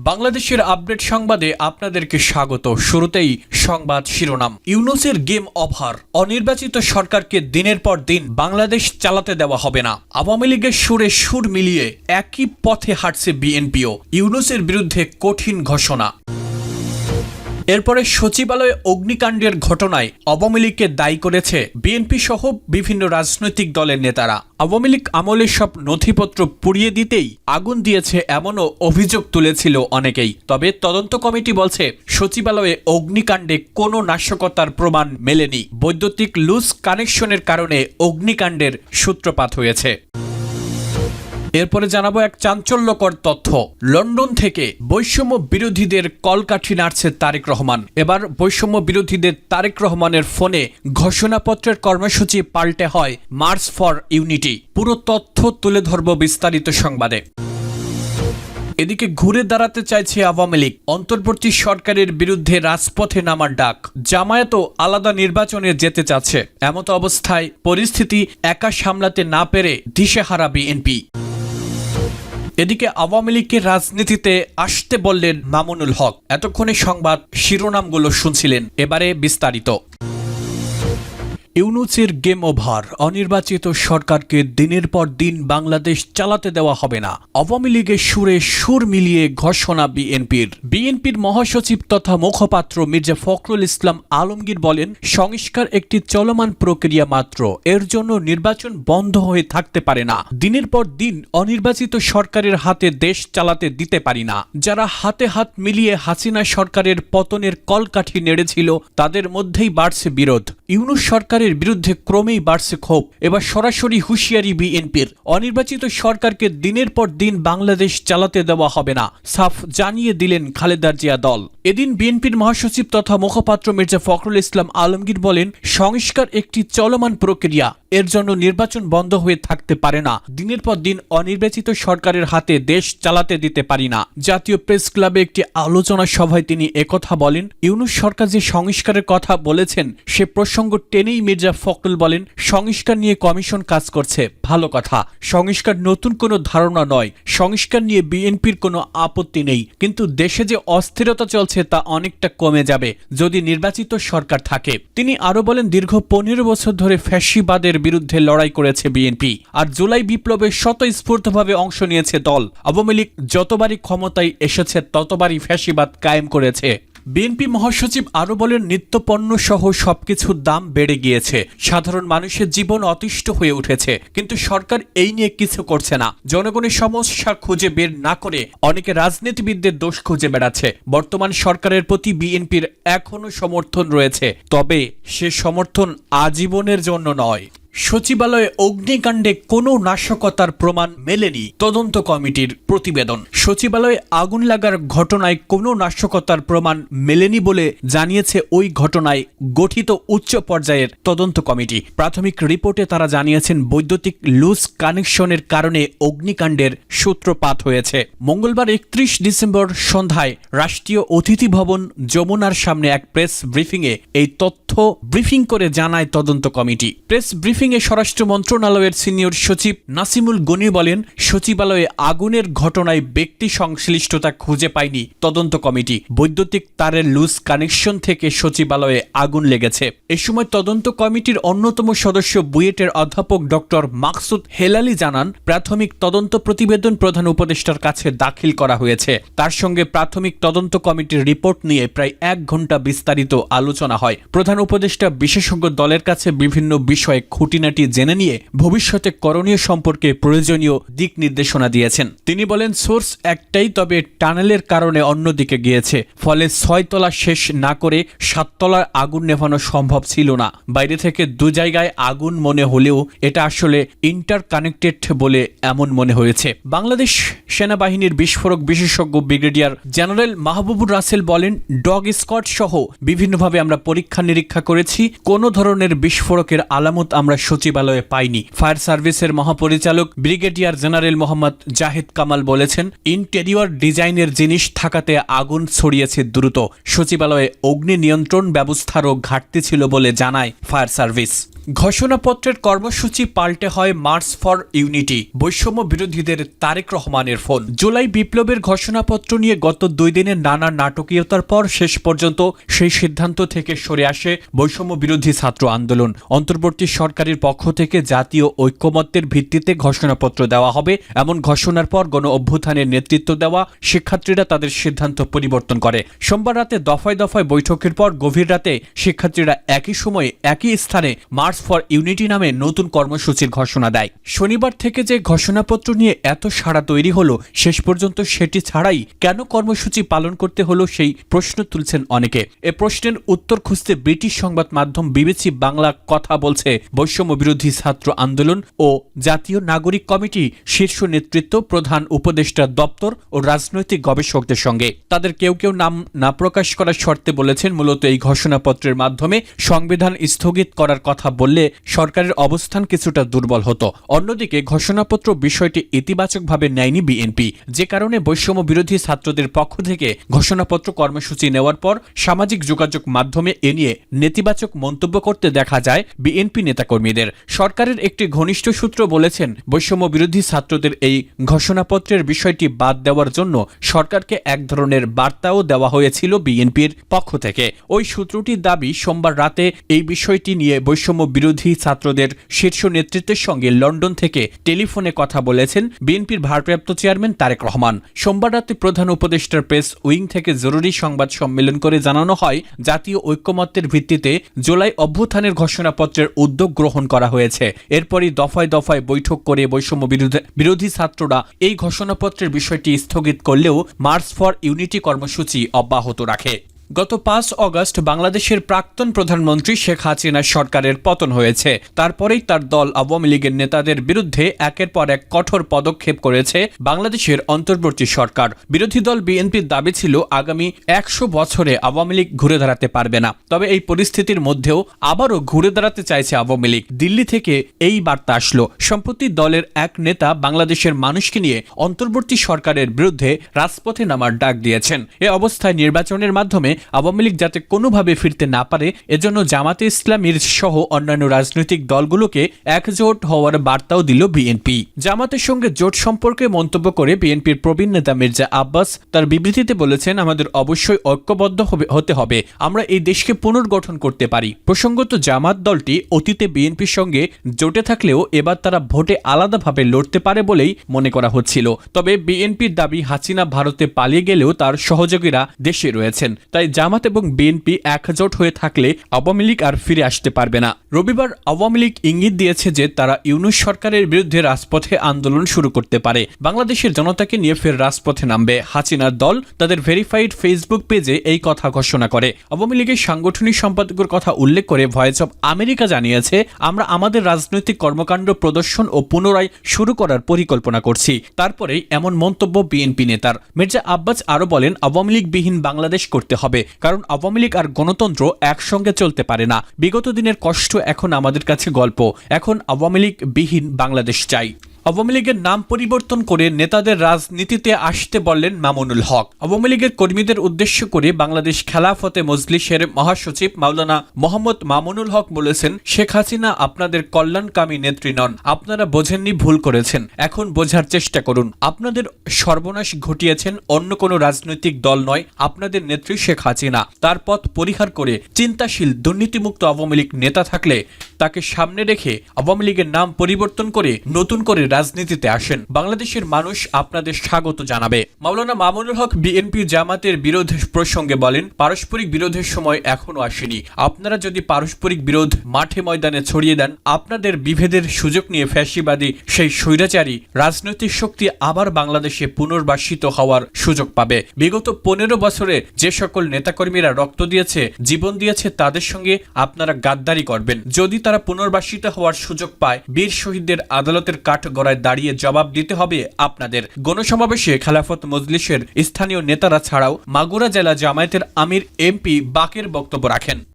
বাংলাদেশের আপডেট সংবাদে আপনাদেরকে স্বাগত। শুরুতেই সংবাদ শিরোনাম। ইউনূসের গেম ওভার, অনির্বাচিত সরকারকে দিনের পর দিন বাংলাদেশ চালাতে দেওয়া হবে না। আওয়ামী লীগের সুরে সুর মিলিয়ে একই পথে হাঁটছে বিএনপিও। ইউনূসের বিরুদ্ধে কঠিন ঘোষণা। এরপরে সচিবালয়ে অগ্নিকাণ্ডের ঘটনায় আওয়ামী লীগকে দায়ী করেছে বিএনপি সহ বিভিন্ন রাজনৈতিক দলের নেতারা। আওয়ামী লীগ আমলের সব নথিপত্র পুড়িয়ে দিতেই আগুন দিয়েছে এমনও অভিযোগ তুলেছিল অনেকেই। তবে তদন্ত কমিটি বলছে সচিবালয়ে অগ্নিকাণ্ডে কোনো নাশকতার প্রমাণ মেলেনি। বৈদ্যুতিক লুজ কানেকশনের কারণে অগ্নিকাণ্ডের সূত্রপাত হয়েছে। এরপরে জানাবো এক চাঞ্চল্যকর তথ্য। লন্ডন থেকে বৈষম্য বিরোধীদের কলকাঠি নাড়ছে তারেক রহমান। এবার বৈষম্য বিরোধীদের তারেক রহমানের ফোনে ঘোষণাপত্রের কর্মসূচি পাল্টে হয় মার্চ ফর ইউনিটি। পুরো তথ্য তুলে ধরব বিস্তারিত সংবাদে। এদিকে ঘুরে দাঁড়াতে চাইছে আওয়ামী লীগ। অন্তর্বর্তী সরকারের বিরুদ্ধে রাজপথে নামার ডাক। জামায়াতও আলাদা নির্বাচনে যেতে চাচ্ছে। এমতো অবস্থায় পরিস্থিতি একা সামলাতে না পেরে দিশেহারা বিএনপি। এদিকে আওয়ামী লীগকে রাজনীতিতে আসতে বললেন মামুনুল হক। এতক্ষণে সংবাদ শিরোনামগুলো শুনছিলেন, এবারে বিস্তারিত। ইউনূসের গেম ওভার, অনির্বাচিত সরকারকে দিনের পর দিন বাংলাদেশ চালাতে দেওয়া হবে না। আওয়ামী লীগের সুরে সুর মিলিয়ে ঘোষণা বিএনপির মহাসচিব তথা মুখপাত্র মির্জা ফখরুল ইসলাম আলমগীর বলেন, সংস্কার একটি চলমান প্রক্রিয়া মাত্র, এর জন্য নির্বাচন বন্ধ হয়ে থাকতে পারে না। দিনের পর দিন অনির্বাচিত সরকারের হাতে দেশ চালাতে দিতে পারি না। যারা হাতে হাত মিলিয়ে হাসিনা সরকারের পতনের কলকাঠি নেড়েছিল তাদের মধ্যেই বাড়ছে বিরোধ। ইউনূস সরকারের বিরুদ্ধে ক্রমেই বাড়ছে ক্ষোভ। এবার সরাসরি হুঁশিয়ারি বিএনপির। অনির্বাচিত সরকারকে দিনের পর দিন বাংলাদেশ চালাতে দেওয়া হবে না, সাফ জানিয়ে দিলেন খালেদা জিয়া দল। এদিন বিএনপির মহাসচিব তথা মুখপাত্র মির্জা ফখরুল ইসলাম আলমগীর বলেন, সংস্কার একটি চলমান প্রক্রিয়া, এর জন্য নির্বাচন বন্ধ হয়ে থাকতে পারে না। দিনের পর দিন অনির্বাচিত সরকারের হাতে দেশ চালাতে দিতে পারি না। জাতীয় প্রেস ক্লাবে একটি আলোচনা সভায় তিনি একথা বলেন। ইউনূস সরকার যে সংস্কারের কথা বলেছেন সে প্রসঙ্গ টেনেই মির্জা ফখরুল বলেন, সংস্কার নিয়ে কমিশন কাজ করছে, ভালো কথা। সংস্কার নতুন কোনো ধারণা নয়। সংস্কার নিয়ে বিএনপির কোনো আপত্তি নেই, কিন্তু দেশে যে অস্থিরতা চলছে তা অনেকটা কমে যাবে যদি নির্বাচিত সরকার থাকে। তিনি আরো বলেন, দীর্ঘ 15 বছর ধরে ফ্যাসিবাদের বিরুদ্ধে লড়াই করেছে বিএনপি, আর জুলাই বিপ্লবে স্বতঃস্ফূর্তভাবে অংশ নিয়েছে দল। আওয়ামী লীগ যতবারই ক্ষমতায় এসেছে ততবারই ফ্যাসিবাদ কায়েম করেছে। বিএনপি মহাসচিব আরো বলেন, নিত্যপণ্য সহ সবকিছুর দাম বেড়ে গিয়েছে, সাধারণ মানুষের জীবন অতিষ্ঠ হয়ে উঠেছে, কিন্তু সরকার এই নিয়ে কিছু করছে না। জনগণের সমস্যা খুঁজে বের না করে অনেকে রাজনীতিবিদদের দোষ খুঁজে বেড়াচ্ছে। বর্তমান সরকারের প্রতি বিএনপির এখনো সমর্থন রয়েছে, তবে সে সমর্থন আজীবনের জন্য নয়। সচিবালয়ে অগ্নিকাণ্ডে কোনো নাশকতার প্রমাণ মেলেনি, তদন্ত কমিটির প্রতিবেদন। সচিবালয়ে আগুন লাগার ঘটনায় কোনো নাশকতার প্রমাণ মেলেনি বলে জানিয়েছে ওই ঘটনায় গঠিত উচ্চ পর্যায়ের তদন্ত কমিটি। প্রাথমিক রিপোর্টে তারা জানিয়েছেন, বৈদ্যুতিক লুজ কানেকশনের কারণে অগ্নিকাণ্ডের সূত্রপাত হয়েছে। মঙ্গলবার 31 ডিসেম্বর সন্ধ্যায় রাষ্ট্রীয় অতিথি ভবন যমুনার সামনে এক প্রেস ব্রিফিংয়ে এই তথ্য ব্রিফিং করে জানায় তদন্ত কমিটি। প্রেস ব্রিফিংয়ে স্বরাষ্ট্র মন্ত্রণালয়ের সিনিয়র সচিব নাসিমুল গনি বলেন, সচিবালয়ে আগুনের ঘটনায় ব্যক্তি সংশ্লিষ্টতা খুঁজে পায়নি তদন্ত কমিটি। বৈদ্যুতিক তারের লুজ কানেকশন থেকে সচিবালয়ে আগুন লেগেছে। এ সময় তদন্ত কমিটির অন্যতম সদস্য বুয়েটের অধ্যাপক ডক্টর মাকসুদ হেলালি জানান, প্রাথমিক তদন্ত প্রতিবেদন প্রধান উপদেষ্টার কাছে দাখিল করা হয়েছে। তার সঙ্গে প্রাথমিক তদন্ত কমিটির রিপোর্ট নিয়ে প্রায় 1 ঘণ্টা বিস্তারিত আলোচনা হয়। প্রধান উপদেষ্টা বিশেষজ্ঞ দলের কাছে বিভিন্ন বিষয়ে খুঁটিনাটি জেনে নিয়ে ভবিষ্যতে করণীয় সম্পর্কে প্রয়োজনীয় দিক নির্দেশনা দিয়েছেন। তিনি বলেন, সোর্স একটাই, তবে টানেলের কারণে অন্যদিকে গিয়েছে, ফলে 6 তলা শেষ না করে 7 তলার আগুন নেভানো সম্ভব ছিল না। বাইরে থেকে 2 জায়গায় আগুন মনে হলেও এটা আসলে ইন্টারকানেক্টেড বলে এমন মনে হয়েছে। বাংলাদেশ সেনাবাহিনীর বিস্ফোরক বিশেষজ্ঞ ব্রিগেডিয়ার জেনারেল মাহবুবুর রাসেল বলেন, ডগ স্কোয়াড সহ বিভিন্নভাবে আমরা পরীক্ষা নিরীক্ষা করেছি, কোনো ধরনের বিস্ফোরকের আলামত আমরা সচিবালয়ে পাইনি। ফায়ার সার্ভিসের মহাপরিচালক ব্রিগেডিয়ার জেনারেল মোহাম্মদ জাহিদ কামাল বলেছেন, ইন্টেরিয়র ডিজাইনের জিনিস থাকাতে আগুন ছড়িয়েছে দ্রুত। সচিবালয়ে অগ্নি নিয়ন্ত্রণ ব্যবস্থারও ঘাটতি ছিল বলে জানায় ফায়ার সার্ভিস। ঘোষণাপত্রের কর্মসূচি পাল্টে হয় মার্চ ফর ইউনিটি, বৈষম্য বিরোধীদের তারেক রহমানের ফোন। জুলাই বিপ্লবের ঘোষণাপত্র নিয়ে গত 2 দিনের নানা নাটকীয়তার পর শেষ পর্যন্ত সেই সিদ্ধান্ত থেকে সরে আসে বৈষম্য বিরোধী ছাত্র আন্দোলন। অন্তর্বর্তী সরকারের পক্ষ থেকে জাতীয় ঐক্যমত্যের ভিত্তিতে ঘোষণাপত্র দেওয়া হবে এমন ঘোষণার পর গণ অভ্যুত্থানের নেতৃত্ব দেওয়া শিক্ষার্থীরা তাদের সিদ্ধান্ত পরিবর্তন করে। সোমবার রাতে দফায় দফায় বৈঠকের পর গভীর রাতে শিক্ষার্থীরা একই সময়ে একই স্থানে মার্চ ফর ইউনিটি নামে নতুন কর্মসূচির ঘোষণা দেয়। শনিবার থেকে যে ঘোষণাপত্র নিয়ে এত সাড়া তৈরি হলো, শেষ পর্যন্ত সেটি ছাড়াই কেন কর্মসূচি পালন করতে হলো সেই প্রশ্ন তুলছেন অনেকে। এ প্রশ্নের উত্তর খুঁজতে ব্রিটিশ সংবাদ মাধ্যম বিবিসি বাংলা কথা বলছে বৈষম্য বিরোধী ছাত্র আন্দোলন ও জাতীয় নাগরিক কমিটি শীর্ষ নেতৃত্ব, প্রধান উপদেষ্টা দপ্তর ও রাজনৈতিক গবেষকদের সঙ্গে। তাদের কেউ কেউ নাম না প্রকাশ করার শর্তে বলেছেন, মূলত এই ঘোষণাপত্রের মাধ্যমে সংবিধান স্থগিত করার কথা বললে সরকারের অবস্থান কিছুটা দুর্বল হতো। অন্যদিকে ঘোষণাপত্র বিষয়টি ইতিবাচকভাবে নেয়নি বিএনপি, যে কারণে বৈষম্য বিরোধী ছাত্রদের পক্ষ থেকে ঘোষণাপত্র কর্মসূচি নেওয়ার পর সামাজিক যোগাযোগ মাধ্যমে এ নিয়ে নেতিবাচক মন্তব্য করতে দেখা যায় বিএনপি নেতাকর্মীদের। সরকারের একটি ঘনিষ্ঠ সূত্র বলেছেন, বৈষম্য বিরোধী ছাত্রদের এই ঘোষণাপত্রের বিষয়টি বাদ দেওয়ার জন্য সরকারকে এক ধরনের বার্তাও দেওয়া হয়েছিল বিএনপির পক্ষ থেকে। ওই সূত্রটির দাবি, সোমবার রাতে এই বিষয়টি নিয়ে বৈষম্য বিরোধী ছাত্রদের শীর্ষ নেতৃত্বের সঙ্গে লন্ডন থেকে টেলিফোনে কথা বলেছেন বিএনপির ভারপ্রাপ্ত চেয়ারম্যান তারেক রহমান। সোমবার রাতে প্রধান উপদেষ্টার প্রেস উইং থেকে জরুরি সংবাদ সম্মেলন করে জানানো হয়, জাতীয় ঐক্যমত্যের ভিত্তিতে জুলাই অভ্যুত্থানের ঘোষণাপত্রের উদ্যোগ গ্রহণ করা হয়েছে। এরপরই দফায় দফায় বৈঠক করে বৈষম্য বিরোধী ছাত্ররা এই ঘোষণাপত্রের বিষয়টি স্থগিত করলেও মার্চ ফর ইউনিটি কর্মসূচি অব্যাহত রাখে। গত 5 অগস্ট বাংলাদেশের প্রাক্তন প্রধানমন্ত্রী শেখ হাসিনার সরকারের পতন হয়েছে। তারপরেই তার দল আওয়ামী লীগের নেতাদের বিরুদ্ধে একের পর এক কঠোর পদক্ষেপ করেছে বাংলাদেশের অন্তর্বর্তী সরকার। বিরোধী দল বিএনপির দাবি ছিল, আগামী 100 বছরে আওয়ামী লীগ ঘুরে দাঁড়াতে পারবে না। তবে এই পরিস্থিতির মধ্যেও আবারও ঘুরে দাঁড়াতে চাইছে আওয়ামী লীগ। দিল্লি থেকে এই বার্তা আসলো। সম্প্রতি দলের এক নেতা বাংলাদেশের মানুষকে নিয়ে অন্তর্বর্তী সরকারের বিরুদ্ধে রাজপথে নামার ডাক দিয়েছেন। এ অবস্থায় নির্বাচনের মাধ্যমে আওয়ামী লীগ যাতে কোনোভাবে ফিরতে না পারে, এজন্য জামাতে ইসলামীর সহ অন্যান্য রাজনৈতিক দলগুলোকে একজোট হওয়ার বার্তাও দিল বিএনপি। জামাতের সঙ্গে জোট সম্পর্কে মন্তব্য করে বিএনপির প্রবীণ নেতা মির্জা আব্বাস তার বিবৃতিতে বলেছেন, আমাদের অবশ্যই ঐক্যবদ্ধ হতে হবে, আমরা এই দেশকে পুনর্গঠন করতে পারি। প্রসঙ্গত, জামাত দলটি অতীতে বিএনপির সঙ্গে জোটে থাকলেও এবার তারা ভোটে আলাদাভাবে লড়তে পারে বলেই মনে করা হচ্ছিল। তবে বিএনপির দাবি, হাসিনা ভারতে পালিয়ে গেলেও তার সহযোগীরা দেশে রয়েছেন, তাই জামাত এবং বিএনপি একজোট হয়ে থাকলে আওয়ামী লীগ আর ফিরে আসতে পারবে না। রবিবার আওয়ামী লীগ ইঙ্গিত দিয়েছে যে তারা ইউনূস সরকারের বিরুদ্ধে রাজপথে আন্দোলন শুরু করতে পারে। বাংলাদেশের জনতাকে নিয়ে ফের রাজপথে নামবে হাসিনার দল। তাদের ভেরিফাইড ফেসবুক পেজে এই কথা ঘোষণা করে। আওয়ামী লীগের সাংগঠনিক সম্পাদকের কথা উল্লেখ করে ভয়েস অব আমেরিকা জানিয়েছে, আমরা আমাদের রাজনৈতিক কর্মকাণ্ড প্রদর্শন ও পুনরায় শুরু করার পরিকল্পনা করছি। তারপরেই এমন মন্তব্য বিএনপি নেতার। মির্জা আব্বাস আরো বলেন, আওয়ামী লীগবিহীন বাংলাদেশ করতে হবে, কারণ আওয়ামী লীগ আর গণতন্ত্র একসঙ্গে চলতে পারে না। বিগত দিনের কষ্ট এখন আমাদের কাছে গল্প, এখন আওয়ামী লীগ বিহীন বাংলাদেশ চাই। আওয়ামী লীগের নাম পরিবর্তন করে নেতাদের রাজনীতিতে আসতে বললেন মামুনুল হক। আওয়ামী লীগের কর্মীদের উদ্দেশ্য করে বাংলাদেশ খেলাফতে মজলিসের মহাসচিব মাওলানা মোহাম্মদ মামুনুল হক বলেছেন, শেখ হাসিনা আপনাদের কল্যাণকামী নেত্রী নন, আপনারা বোঝেননি, ভুল করেছেন, এখন বোঝার চেষ্টা করুন। আপনাদের সর্বনাশ ঘটিয়েছেন অন্য কোনো রাজনৈতিক দল নয়, আপনাদের নেত্রী শেখ হাসিনা। তার পথ পরিহার করে চিন্তাশীল দুর্নীতিমুক্ত আওয়ামী লীগ নেতা থাকলে তাকে সামনে রেখে আওয়ামী লীগের নাম পরিবর্তন করে নতুন করে রাজনীতিতে আসেন। বাংলাদেশের মানুষ আপনাদের স্বাগত জানাবে। মাওলানা মামুনুল হক বিএনপি জামাতের বিরোধ প্রসঙ্গে বলেন, পারস্পরিক বিরোধের সময় এখনো আসেনি। আপনারা যদি পারস্পরিক বিরোধ মাঠে ময়দানে ছড়িয়ে দেন, আপনাদের বিভেদের সুযোগ নিয়ে ফ্যাসিবাদী সেই স্বৈরাচারী রাজনৈতিক শক্তি আবার বাংলাদেশে পুনর্বাসিত হওয়ার সুযোগ পাবে। বিগত 15 বছরে যে সকল নেতাকর্মীরা রক্ত দিয়েছে, জীবন দিয়েছে, তাদের সঙ্গে আপনারা গাদ্দারি করবেন। যদি তারা পুনর্বাসিত হওয়ার সুযোগ পায়, বীর শহীদদের আদালতের কাঠগড়ায় দাঁড়িয়ে জবাব দিতে হবে আপনাদের। গণসমাবেশে খেলাফত মজলিসের স্থানীয় নেতারা ছাড়াও মাগুরা জেলা জামায়াতের আমির এমপি বাকের বক্তব্য রাখেন।